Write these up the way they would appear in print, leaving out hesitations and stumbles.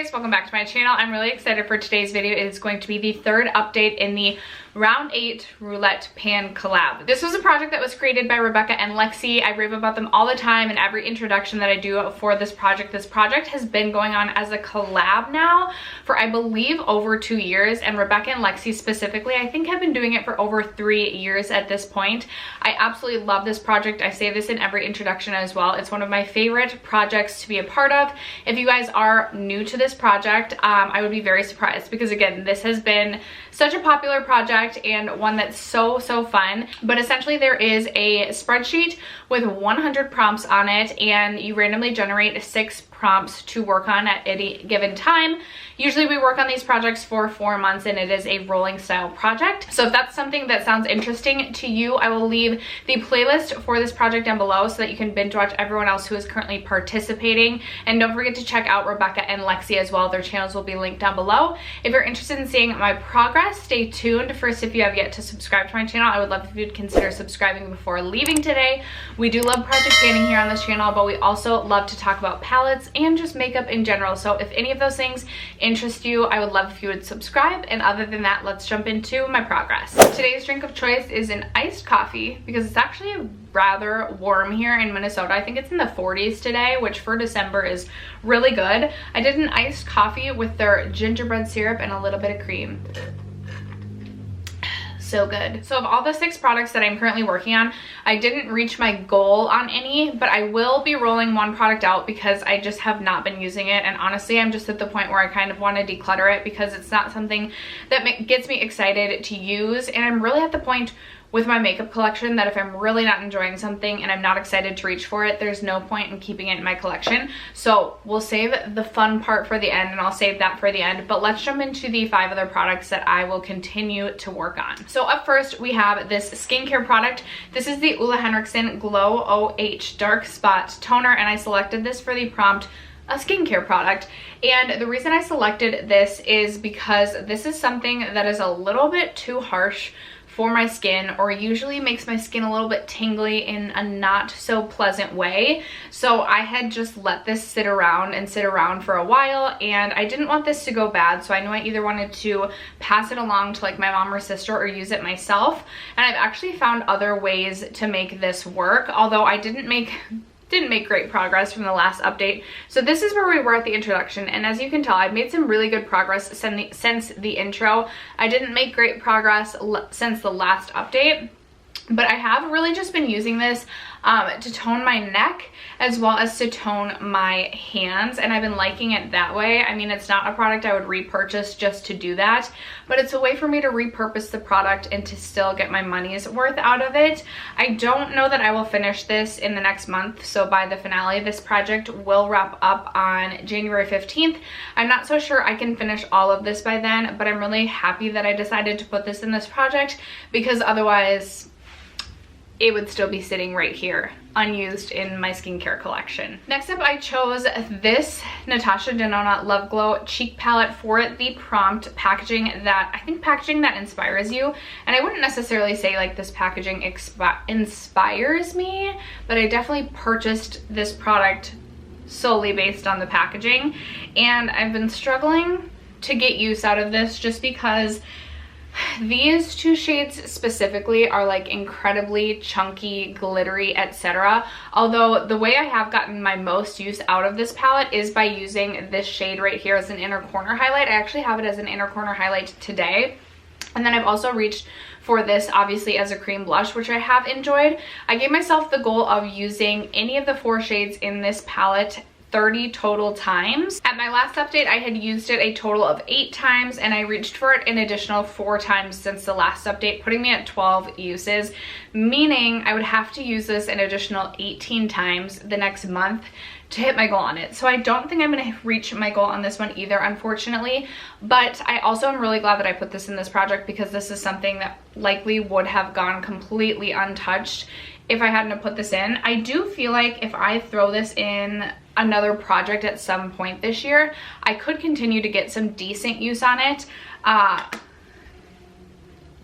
guys, welcome back to my channel. I'm really excited for today's video. It is going to be the third update in the Round 8 Roulette Pan collab. This was a project that was created by Rebecca and Lexy. I rave about them all the time in every introduction that I do for this project. This project has been going on as a collab now for, I believe, over 2 years, and Rebecca and Lexy specifically, I think, have been doing it for over 3 years at this point. I absolutely love this project. I say this in every introduction as well. It's one of my favorite projects to be a part of. If you guys are new to this project, I would be very surprised because, again, this has been such a popular project and one that's so fun. But essentially there is a spreadsheet with 100 prompts on it, and you randomly generate 6 prompts to work on at any given time. Usually we work on these projects for 4 months, and it is a rolling style project. So if that's something that sounds interesting to you, I will leave the playlist for this project down below so that you can binge watch everyone else who is currently participating. And don't forget to check out Rebecca and Lexy as well. Their channels will be linked down below. If you're interested in seeing my progress, stay tuned. First, if you have yet to subscribe to my channel, I would love if you'd consider subscribing before leaving today. We do love project panning here on this channel, but we also love to talk about palettes and just makeup in general. So if any of those things interest you, I would love if you would subscribe. And other than that, let's jump into my progress. Today's drink of choice is an iced coffee because it's actually rather warm here in Minnesota. I think it's in the 40s today, which for December is really good. I did an iced coffee with their gingerbread syrup and a little bit of cream. So good. So of all the 6 products that I'm currently working on, I didn't reach my goal on any, but I will be rolling one product out because I just have not been using it. And honestly, I'm just at the point where I kind of want to declutter it because it's not something that gets me excited to use. And I'm really at the point with my makeup collection that if I'm really not enjoying something and I'm not excited to reach for it, there's no point in keeping it in my collection. So we'll save the fun part for the end, and I'll save that for the end. But let's jump into the 5 other products that I will continue to work on. So up first, we have this skincare product. This is the Ole Henriksen Glow OH Dark Spot Toner, and I selected this for the prompt a skincare product. And the reason I selected this is because this is something that is a little bit too harsh for my skin, or usually makes my skin a little bit tingly in a not so pleasant way. So I had just let this sit around for a while, and I didn't want this to go bad. So I knew I either wanted to pass it along to like my mom or sister or use it myself. And I've actually found other ways to make this work, although I didn't make great progress from the last update. So this is where we were at the introduction, and as you can tell, I've made some really good progress since the intro. I didn't make great progress since the last update, but I have really just been using this to tone my neck as well as to tone my hands, and I've been liking it that way. I mean, it's not a product I would repurchase just to do that, but it's a way for me to repurpose the product and to still get my money's worth out of it. I don't know that I will finish this in the next month, so by the finale, this project will wrap up on January 15th. I'm not so sure I can finish all of this by then, but I'm really happy that I decided to put this in this project because otherwise it would still be sitting right here unused in my skincare collection. Next up, I chose this Natasha Denona Love Glow cheek palette for the prompt packaging that inspires you. And I wouldn't necessarily say like this packaging inspires me, but I definitely purchased this product solely based on the packaging, and I've been struggling to get use out of this just because these 2 shades specifically are like incredibly chunky, glittery, etc. Although the way I have gotten my most use out of this palette is by using this shade right here as an inner corner highlight. I actually have it as an inner corner highlight today. And then I've also reached for this obviously as a cream blush, which I have enjoyed. I gave myself the goal of using any of the 4 shades in this palette 30 total times. At my last update, I had used it a total of 8 times, and I reached for it an additional 4 times since the last update, putting me at 12 uses, meaning I would have to use this an additional 18 times the next month to hit my goal on it. So I don't think I'm going to reach my goal on this one either, unfortunately, but I also am really glad that I put this in this project because this is something that likely would have gone completely untouched if I hadn't have put this in. I do feel like if I throw this in another project at some point this year, I could continue to get some decent use on it.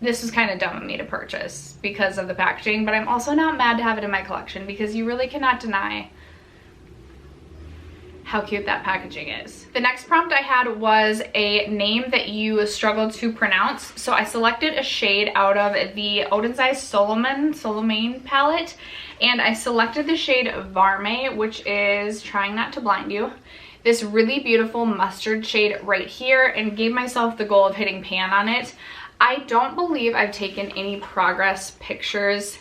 This was kind of dumb of me to purchase because of the packaging, but I'm also not mad to have it in my collection because you really cannot deny how cute that packaging is. The next prompt I had was a name that you struggled to pronounce. So I selected a shade out of the Oden's Solomon palette, and I selected the shade Varme, which is Trying Not to Blind You. This really beautiful mustard shade right here, and gave myself the goal of hitting pan on it. I don't believe I've taken any progress pictures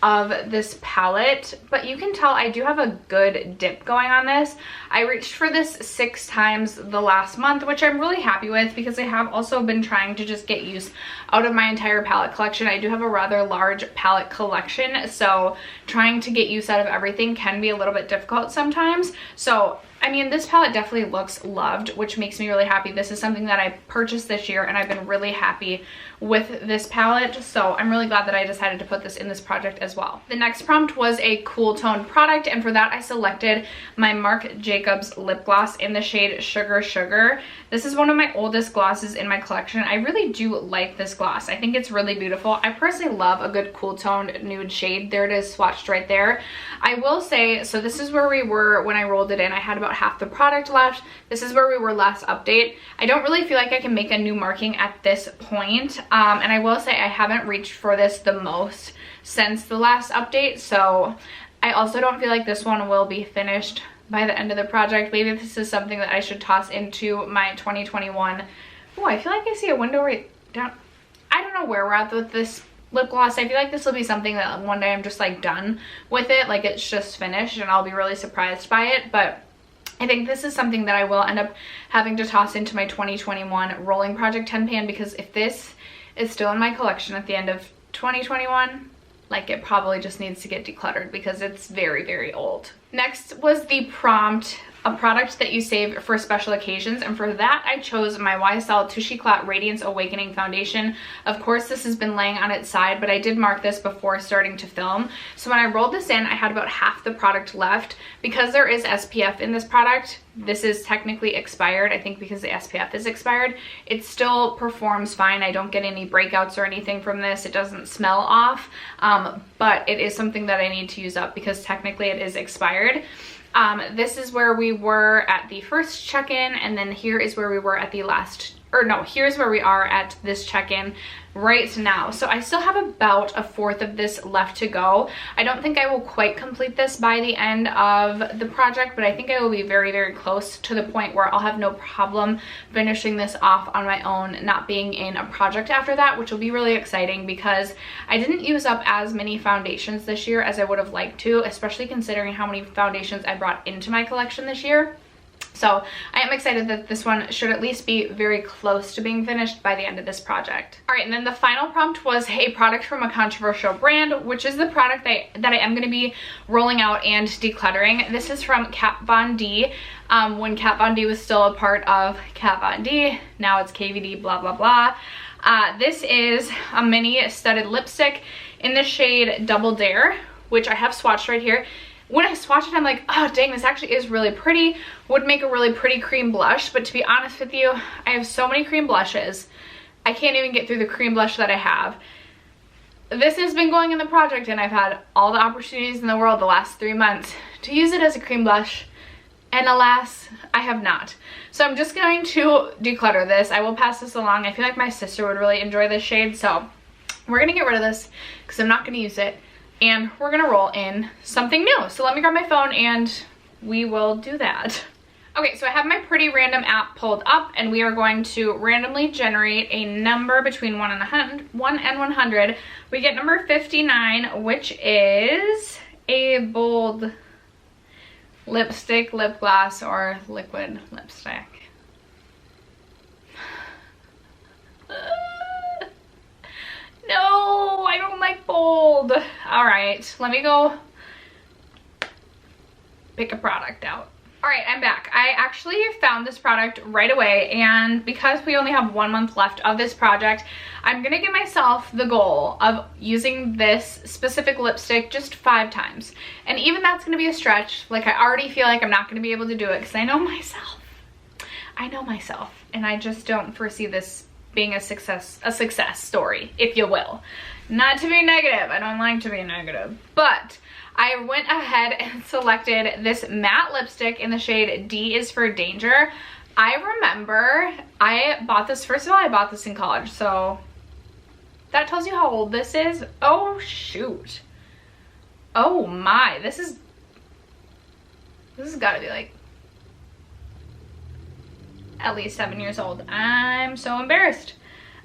of this palette, but you can tell I do have a good dip going on this. I reached for this 6 times the last month, which I'm really happy with because I have also been trying to just get use out of my entire palette collection. I do have a rather large palette collection, so trying to get use out of everything can be a little bit difficult sometimes. So I mean, this palette definitely looks loved, which makes me really happy. This is something that I purchased this year, and I've been really happy with this palette, so I'm really glad that I decided to put this in this project as well. The next prompt was a cool tone product, and for that I selected my Marc Jacobs lip gloss in the shade Sugar Sugar. This is one of my oldest glosses in my collection. I really do like this gloss. I think it's really beautiful. I personally love a good cool toned nude shade. There it is swatched right there. I will say, so this is where we were when I rolled it in. I had about half the product left. This is where we were last update. I don't really feel like I can make a new marking at this point, and I will say I haven't reached for this the most since the last update, so I also don't feel like this one will be finished by the end of the project. Maybe this is something that I should toss into my 2021. Oh, I feel like I see a window right down. I don't know where we're at with this lip gloss. I feel like this will be something that one day I'm just like done with it, like it's just finished, and I'll be really surprised by it. But I think this is something that I will end up having to toss into my 2021 rolling project 10 pan, because if this is still in my collection at the end of 2021, like it probably just needs to get decluttered because it's very, very old. Next was the prompt, a product that you save for special occasions, and for that I chose my YSL Touche Eclat Radiance Awakening Foundation. Of course, this has been laying on its side, but I did mark this before starting to film. So when I rolled this in, I had about half the product left. Because there is SPF in this product, this is technically expired. I think because the SPF is expired, it still performs fine. I don't get any breakouts or anything from this. It doesn't smell off, but it is something that I need to use up because technically it is expired. This is where we were at the first check-in, and then here is where we were at the last, or no, here's where we are at this check-in right now. So I still have about a fourth of this left to go. I don't think I will quite complete this by the end of the project, but I think I will be very, very close to the point where I'll have no problem finishing this off on my own, not being in a project after that, which will be really exciting because I didn't use up as many foundations this year as I would have liked to, especially considering how many foundations I brought into my collection this year. So I am excited that this one should at least be very close to being finished by the end of this project. All right, and then the final prompt was a product from a controversial brand, which is the product that I am going to be rolling out and decluttering. This is from Kat Von D. When Kat Von D was still a part of Kat Von D, now it's KVD, blah, blah, blah. This is a mini studded lipstick in the shade Double Dare, which I have swatched right here. When I swatch it, I'm like, oh dang, this actually is really pretty. Would make a really pretty cream blush, but to be honest with you, I have so many cream blushes. I can't even get through the cream blush that I have. This has been going in the project, and I've had all the opportunities in the world the last 3 months to use it as a cream blush, and alas, I have not. So I'm just going to declutter this. I will pass this along. I feel like my sister would really enjoy this shade, so we're gonna get rid of this because I'm not gonna use it. And we're gonna roll in something new. So let me grab my phone and we will do that. Okay, so I have my Pretty Random app pulled up, and we are going to randomly generate a number between 1 and 100. We get number 59, which is a bold lipstick, lip gloss, or liquid lipstick. No, I don't like bold. All right, let me go pick a product out. All right, I'm back. I actually found this product right away, and because we only have 1 month left of this project, I'm gonna give myself the goal of using this specific lipstick just 5 times. And even that's gonna be a stretch. Like, I already feel like I'm not gonna be able to do it because I know myself. And I just don't foresee this being a success story, if you will. Not to be negative, I don't like to be negative, but I went ahead and selected this matte lipstick in the shade D is for Danger. I remember I bought this, first of all, I bought this in college, so that tells you how old this is. Oh shoot. Oh my, this has gotta be like at least 7 years old. I'm so embarrassed.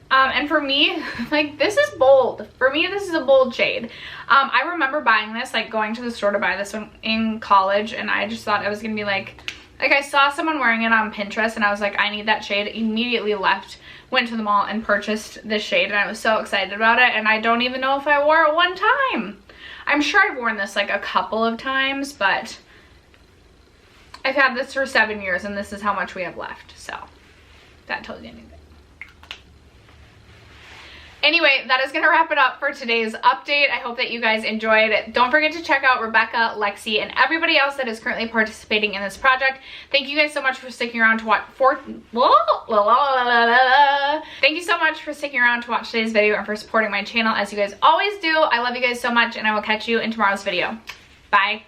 And for me, like, this is bold. For me, this is a bold shade. I remember buying this, like going to the store to buy this one in college, and I just thought I was gonna be like I saw someone wearing it on Pinterest and I was like, I need that shade. Immediately left, went to the mall and purchased this shade, and I was so excited about it, and I don't even know if I wore it one time. I'm sure I've worn this like a couple of times, but I've had this for 7 years and this is how much we have left, so that tells you anything. Anyway, that is gonna wrap it up for today's update. I hope that you guys enjoyed it. Don't forget to check out Rebecca, Lexy, and everybody else that is currently participating in this project. Thank you guys so much for sticking around to watch Thank you so much for sticking around to watch today's video and for supporting my channel as you guys always do. I love you guys so much, and I will catch you in tomorrow's video. Bye.